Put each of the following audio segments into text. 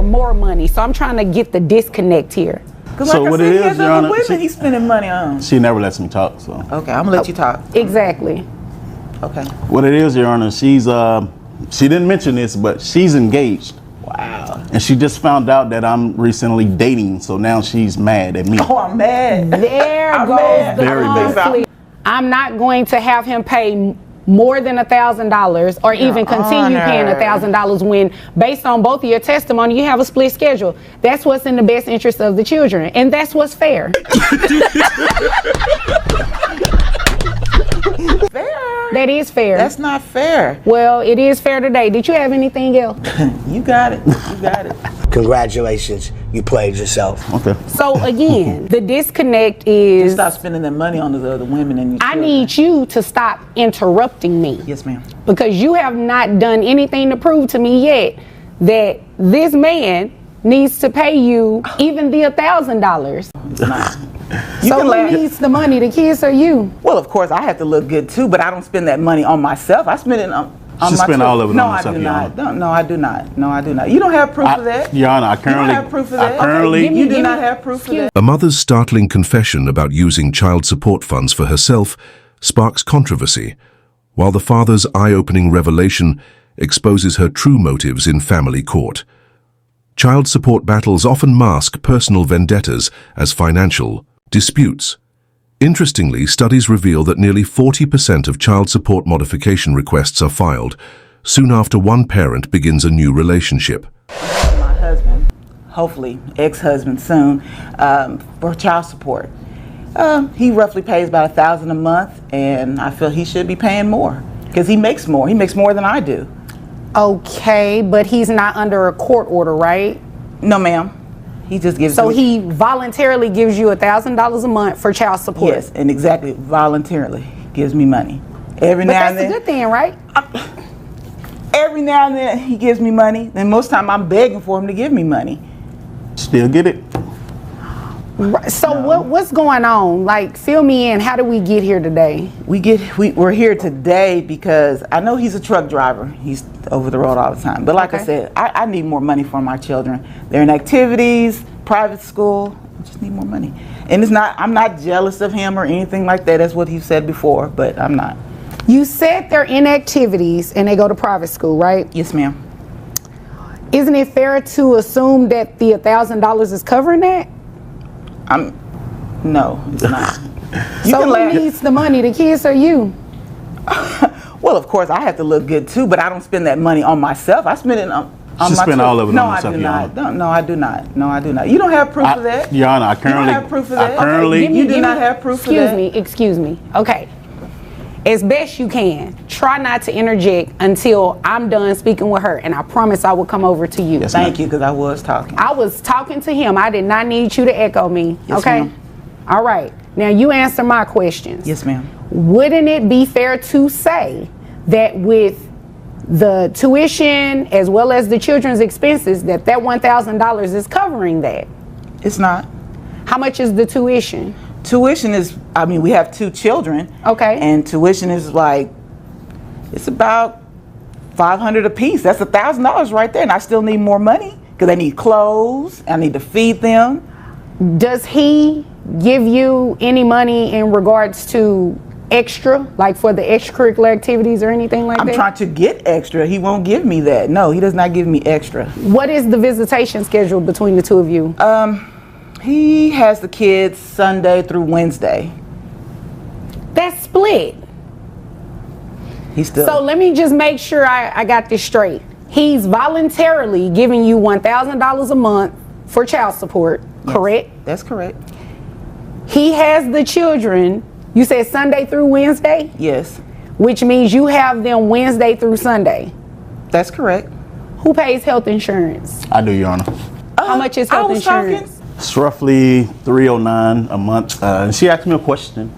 for more money. So I'm trying to get the disconnect here. Because like I said, he has other women he's spending money on. She never lets me talk, so. Okay, I'm gonna let you talk. Exactly. Okay. What it is, Your Honor, she didn't mention this, but she's engaged. Wow. And she just found out that I'm recently dating, so now she's mad at me. Oh, I'm mad. There goes the conflict. I'm not going to have him pay more than $1,000 or even continue paying $1,000 when, based on both of your testimony, you have a split schedule. That's what's in the best interest of the children, and that's what's fair. Fair. That is fair. That's not fair. Well, it is fair today. Did you have anything else? You got it. You got it. Congratulations, you played yourself. Okay. So again, the disconnect is... Just stop spending that money on the other women and your I children. need you to stop interrupting me. Yes, ma'am. Because you have not done anything to prove to me yet that this man needs to pay you even the $1,000. It's not. So who needs the money, the kids or you? Well, of course, I have to look good too, but I don't spend that money on myself. I spend it on She my spent all of it no, on herself, I do Your not. Honor. No, I do not. No, I do not. You don't have proof of that. Your Honor, I currently... You don't have proof of that. Okay, you do not have proof of that. A mother's startling confession about using child support funds for herself sparks controversy, while the father's eye-opening revelation exposes her true motives in family court. Child support battles often mask personal vendettas as financial disputes. Interestingly, studies reveal that nearly 40% of child support modification requests are filed soon after one parent begins a new relationship. My husband, hopefully ex-husband soon, for child support. He roughly pays about $1,000 a month, and I feel he should be paying more because he makes more. He makes more than I do. Okay, but he's not under a court order, right? No, ma'am. He just gives. So he voluntarily gives you $1,000 a month for child support. Yes, and exactly voluntarily gives me money every But now and that's then. a good thing, right? Every now and then he gives me money. Then most time I'm begging for him to give me money. Still get it? Right. So what's going on? Like, fill me in. How did we get here today? We're here today because I know he's a truck driver. He's over the road all the time. But like I said, I need more money for my children. They're in activities, private school. I just need more money. And I'm not jealous of him or anything like that. That's what he said before, but I'm not. You said they're in activities and they go to private school, right? Yes, ma'am. Isn't it fair to assume that the $1,000 is covering that? No, it's not. So who needs the money, the kids or you? Well, of course, I have to look good too, but I don't spend that money on myself. I spend it on She my spent all of it no, on herself, I do Your not. Honor. No, I do not. No, I do not. You don't have proof of that. Your Honor, I currently... You don't have proof of that. You do not have proof of that. Excuse me. Okay. As best you can, try not to interject until I'm done speaking with her, and I promise I will come over to you. Yes, Thank you, because I was talking. I was talking to him. I did not need you to echo me. Yes, okay? ma'am. All right. Now you answer my questions. Yes, ma'am. Wouldn't it be fair to say that with the tuition as well as the children's expenses that $1,000 is covering that? It's not. How much is the tuition? Tuition is, we have 2 children. Okay. And tuition is it's about $500 a piece. That's $1,000 right there, and I still need more money because I need clothes. I need to feed them. Does he give you any money in regards to extra, like for the extracurricular activities or anything like that? I'm trying to get extra. He won't give me that. No, he does not give me extra. What is the visitation schedule between the two of you? He has the kids Sunday through Wednesday. That's split. So let me just make sure I got this straight. He's voluntarily giving you $1,000 a month for child support, correct? That's correct. He has the children, you said Sunday through Wednesday? Yes. Which means you have them Wednesday through Sunday. That's correct. Who pays health insurance? I do, Your Honor. How much is health insurance? It's roughly $309 a month. And she asked me a question.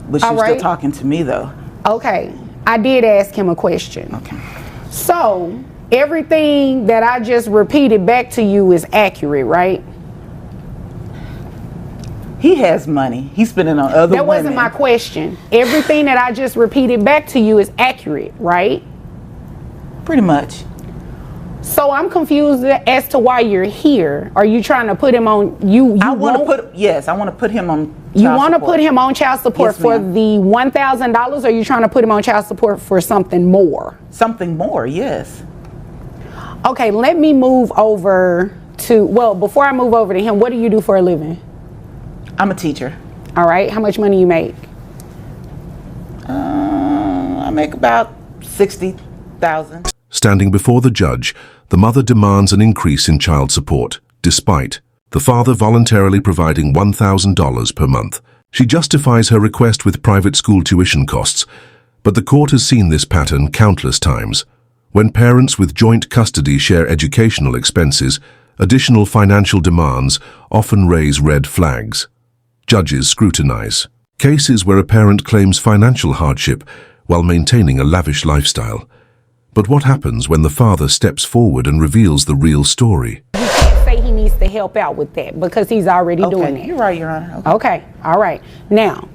But she's still talking to me, though. Okay. I did ask him a question. Okay. So, everything that I just repeated back to you is accurate, right? He has money. He's spending on other women. That wasn't my question. Everything that I just repeated back to you is accurate, right? Pretty much. So I'm confused as to why you're here. Are you trying to put him on I want to put him on you want to put him on child support Yes, for ma'am. the $1,000, or are you trying to put him on child support for something more? Something more, yes. Okay, let me move over to, well, before I move over to him, what do you do for a living? I'm a teacher. All right, how much money you make? I make about 60,000. Standing before the judge, the mother demands an increase in child support, despite the father voluntarily providing $1,000 per month. She justifies her request with private school tuition costs, but the court has seen this pattern countless times. When parents with joint custody share educational expenses, additional financial demands often raise red flags. Judges scrutinize cases where a parent claims financial hardship while maintaining a lavish lifestyle. But what happens when the father steps forward and reveals the real story? You can't say he needs to help out with that because he's already doing it. You're right, Your Honor. Okay, all right. Now,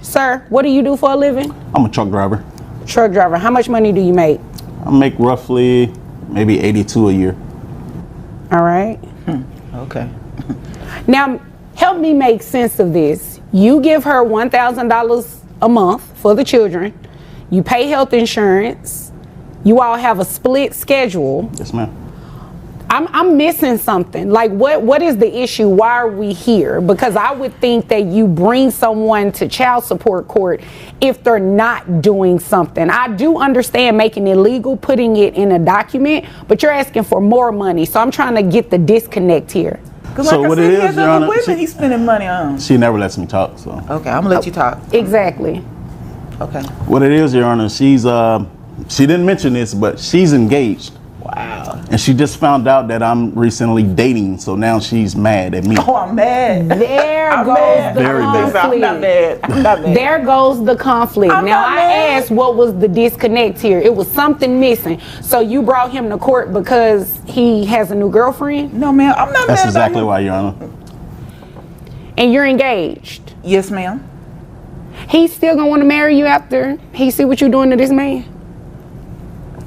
sir, what do you do for a living? I'm a truck driver. Truck driver. How much money do you make? I make roughly maybe 82 a year. All right. Okay. Now, help me make sense of this. You give her $1,000 a month for the children. You pay health insurance. You all have a split schedule. Yes, ma'am. I'm missing something. Like, what is the issue? Why are we here? Because I would think that you bring someone to child support court if they're not doing something. I do understand making it legal, putting it in a document, but you're asking for more money. So I'm trying to get the disconnect here. Because So like what I said, it he is, has Your other Honor, women he's spending money on. She never lets me talk, so. Okay, I'm going to let you talk. Exactly. Okay. What it is, Your Honor, she didn't mention this, but she's engaged. Wow. And she just found out that I'm recently dating, so now she's mad at me. Oh, I'm mad. There I'm goes mad. the Very bad. conflict. I'm not mad. I'm not mad. There goes the conflict. I'm Now not I mad. asked what was the disconnect here. It was something missing. So you brought him to court because he has a new girlfriend No, ma'am. I'm not That's mad exactly about him. why, Your Honor. and you're engaged. Yes, ma'am. He's still gonna want to marry you after he see what you're doing to this man.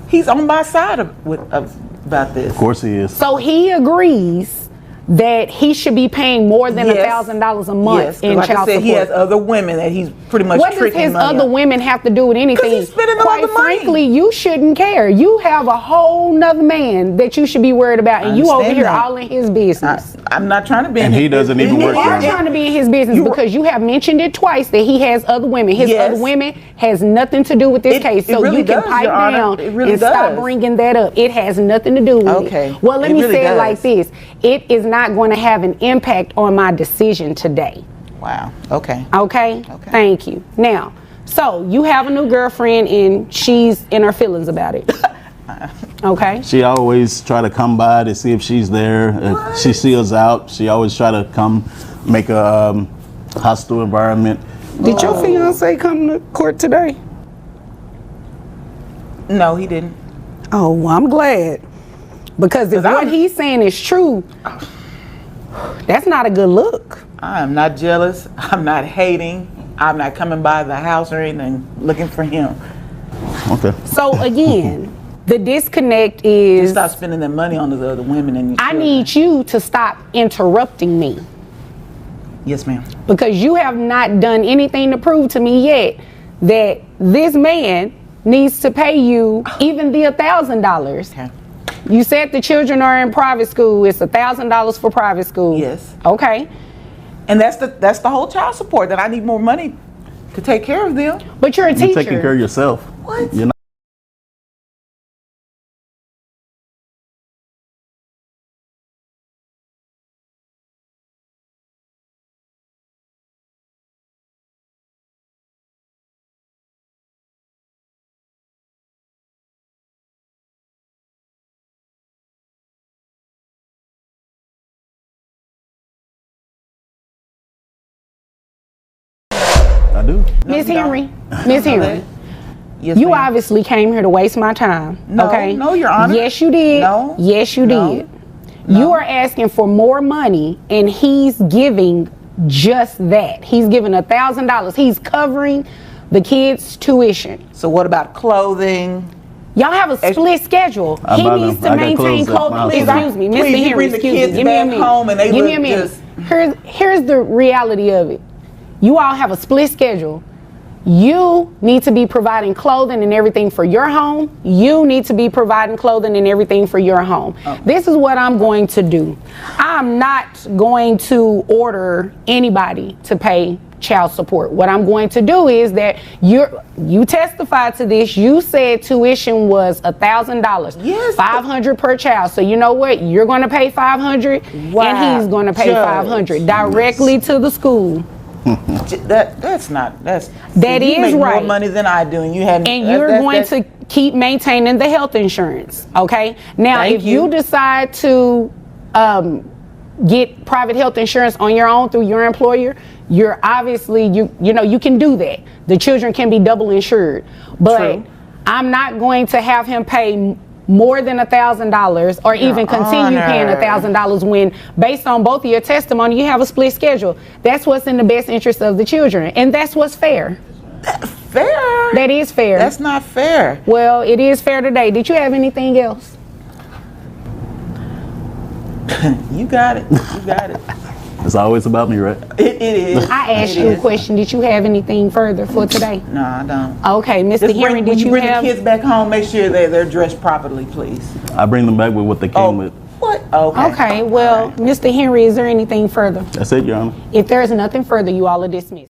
He's on my side about this. Of course he is. So he agrees that he should be paying more than $1,000 a month Yes, 'cause in like child I said, support. he has other women that he's pretty much What does tricking his money other on. women have to do with anything? he's spending all Quite the money. frankly, you shouldn't care. You have a whole nother man that you should be worried about, and you over understand here that. all in his business. I'm not trying to be And in he his doesn't business. even work You there. are trying to be in his business You- because you have mentioned it twice that he has other women. His Yes. other women has nothing to do with this It- case. it So really you can does, pipe Your Honor. down It really and stop does. bringing that up. It has nothing to do with Okay. it. Well, let It me really say it does. like this. It is not going to have an impact on my decision today. Wow. Okay. Okay? Okay. Thank you. Now, so you have a new girlfriend and she's in her feelings about it. Okay? She always try to come by to see if she's there. If she sees us out, she always try to come make a hostile environment. Did your fiance come to court today? No, he didn't. Oh, well, I'm glad. Because if 'Cause what I'm- he's saying is true, that's not a good look. I am not jealous. I'm not hating. I'm not coming by the house or anything looking for him. Okay. So again, the disconnect is Stop spending that money on the other women and your I children. need you to stop interrupting me Yes, ma'am. because you have not done anything to prove to me yet that this man needs to pay you even the $1,000. Okay. You said the children are in private school. It's $1,000 for private school. Yes. Okay. And that's the whole child support, that I need more money to take care of them. But you're a You're teacher. taking care of yourself. What? You're not. I do. Miss you don't. Henry. Miss Henry. Yes, You ma'am. obviously came here to waste my time. No, okay? no, Your Honor. Yes, you did. No, Yes, you no, did. You are asking for more money, and he's giving just that. He's giving $1,000. He's covering the kids' tuition. So what about clothing, Y'all have a split schedule. He about needs them. to I got maintain clothes at my house. Excuse me, Mr. Please, you Henry, bring the excuse me. kids Give me a back minute. home and they Give me look a minute. just- Here's the reality of it. You all have a split schedule. You need to be providing clothing and everything for your home. You need to be providing clothing and everything for your home. This is what I'm going to do. I'm not going to order anybody to pay child support. What I'm going to do is that you testified to this. You said tuition was $1,000. Yes. $500 per child. So you know what? You're going to pay $500, Wow. and he's going to pay Judge. $500 directly to the school. That's That you is make right. more money than I do, and you hadn't. And you're going to keep maintaining the health insurance, okay? Now, Thank if you decide to get private health insurance on your own through your employer, you're obviously, you know, you can do that. The children can be double insured. But True. I'm not going to have him pay more than $1,000 or even continue paying Honor. $1,000 when, based on both of your testimony, you have a split schedule. That's what's in the best interest of the children, and that's what's fair. fair. That is fair. That's not fair. Well, it is fair today. Did you have anything else? You got it. You got it. It's always about me, right? It is. I asked It you a is. question. Did you have anything further for today? No, I don't. Okay, Mr. Just Henry, when did you you bring have? the kids back home, make sure they're dressed properly, please. I bring them back with what they came with. What? Okay. Okay, well, Mr. Henry, is there anything further? That's it, Your Honor. If there is nothing further, you all are dismissed.